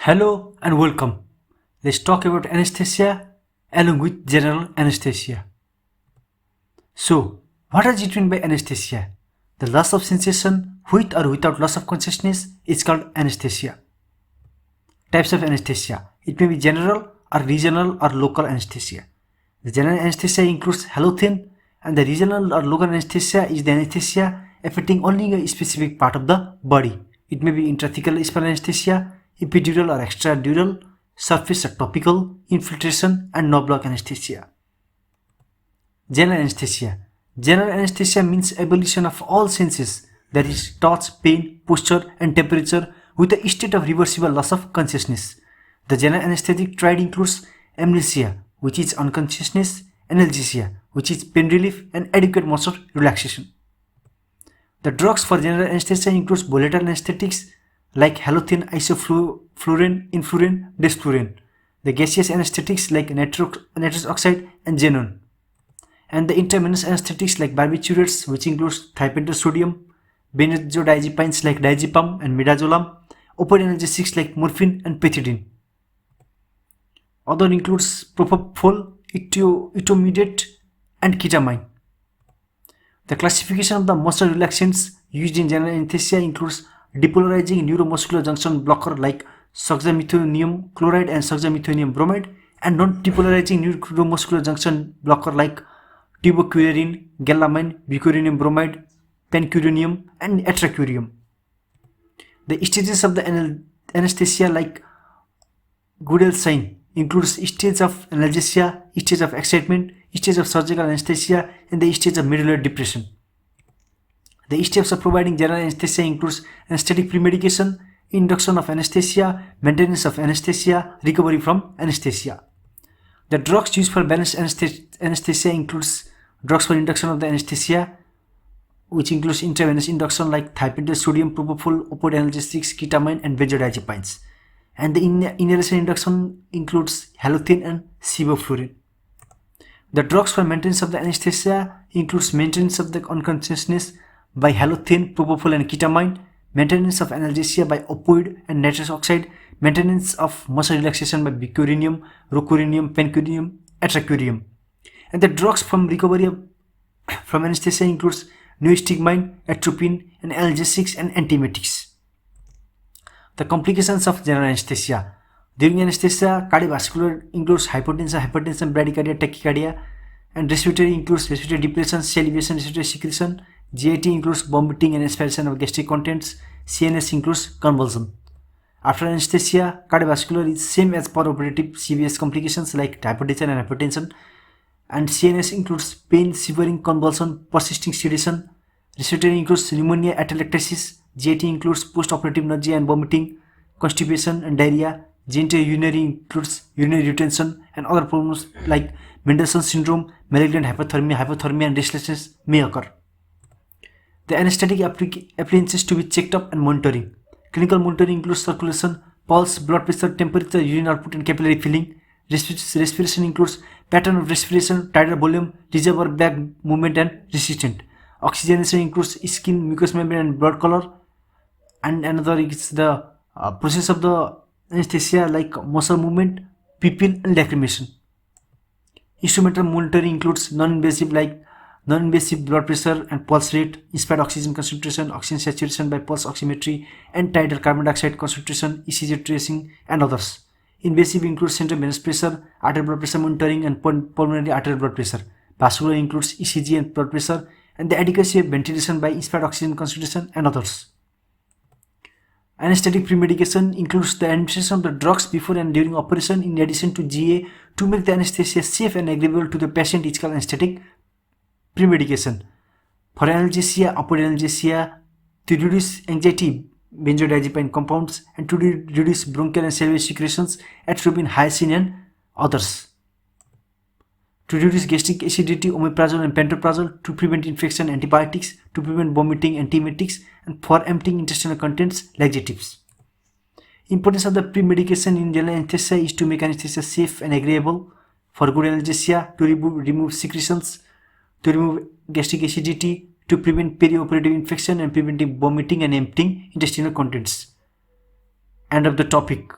Hello and welcome. Let's talk about anesthesia along with general anesthesia. So, what is it meant by anesthesia? The loss of sensation with or without loss of consciousness is called anesthesia. Types of anesthesia. It may be general or regional or local anesthesia. The general anesthesia includes halogen, and the regional or local anesthesia is the anesthesia affecting only a specific part of the body. It may be intrathecal spinal anesthesia, epidural or extradural, surface or topical, infiltration, and no-block anesthesia. General anesthesia. General anesthesia means abolition of all senses, that is touch, pain, posture, and temperature, with a state of reversible loss of consciousness. The general anesthetic triad includes amnesia, which is unconsciousness, analgesia, which is pain relief, and adequate muscle relaxation. The drugs for general anesthesia includes volatile anesthetics like halogen, isoflurane, influrane, desflurane. The gaseous anesthetics like nitrous oxide and xenon. And the intravenous anesthetics like barbiturates, which includes thiopentasodium, benzodiazepines like diazepam and midazolam, opioid analgesics like morphine and pethidine. Other includes propofol, etomidate, and ketamine. The classification of the muscle relaxants used in general anesthesia includes depolarizing neuromuscular junction blocker like suxamethonium chloride and suxamethonium bromide, and non-depolarizing neuromuscular junction blocker like tubocurarine, galamine, bucuronium bromide, pancuronium, and atracurium. The stages of the anesthesia like Goodell sign includes stage of analgesia, stage of excitement, stage of surgical anesthesia, and the stage of medullary depression. The steps of providing general anesthesia includes anesthetic premedication, induction of anesthesia, maintenance of anesthesia, recovery from anesthesia. The drugs used for balanced anesthesia includes drugs for induction of the anesthesia, which includes intravenous induction like thiopentasodium, propofol, opioid analgesics, ketamine, and benzodiazepines. And the inhalation induction includes halogen and sevoflurane. The drugs for maintenance of the anesthesia includes maintenance of the unconsciousness by halogen, propofol, and ketamine, maintenance of analgesia by opioid and nitrous oxide, maintenance of muscle relaxation by bucuronium, rocuronium, pancuronium, atracurium. And the drugs from recovery from anesthesia includes neostigmine, atropine, and analgesics and antiemetics. The complications of general anesthesia. During anesthesia, cardiovascular includes hypotension, bradycardia, tachycardia, and respiratory includes respiratory depression, salivation, respiratory secretion. GIT includes vomiting and aspiration of gastric contents. CNS includes convulsion. After anesthesia, cardiovascular is same as post-operative CVS complications like hypertension and hypertension. And CNS includes pain, shivering, convulsion, persisting sedation. Respiratory includes pneumonia, atelectasis. GIT includes post-operative nausea and vomiting, constipation and diarrhea. Genitourinary includes urinary retention, and other problems like Mendelssohn syndrome, malignant hypothermia, and restlessness may occur. The anesthetic appliances to be checked up and monitoring. Clinical monitoring includes circulation, pulse, blood pressure, temperature, urine output, and capillary filling. Respiration includes pattern of respiration, tidal volume, reservoir back movement, and resistant. Oxygenation includes skin, mucous membrane, and blood color. And another is the process of the anesthesia like muscle movement, pupil, and lacrimation. Instrumental monitoring includes non-invasive blood pressure and pulse rate, inspired oxygen concentration, oxygen saturation by pulse oximetry, and tidal carbon dioxide concentration, ECG tracing, and others. Invasive includes central venous pressure, arterial blood pressure monitoring, and pulmonary arterial blood pressure. Vascular includes ECG and blood pressure, and the adequacy of ventilation by inspired oxygen concentration, and others. Anesthetic premedication includes the administration of the drugs before and during operation in addition to GA to make the anesthesia safe and agreeable to the patient is called anesthetic premedication. For analgesia, opioid analgesia, to reduce anxiety, benzodiazepine compounds, and to reduce bronchial and salivary secretions, atropine, hyoscine, and others. To reduce gastric acidity, omeprazole and pantoprazole. To prevent infection, antibiotics. To prevent vomiting, antiemetics. And for emptying intestinal contents, laxatives. Importance of the premedication in general anesthesia is to make anesthesia safe and agreeable. For good analgesia, to remove secretions, to remove gastric acidity, to prevent perioperative infection and preventing vomiting and emptying intestinal contents. End of the topic.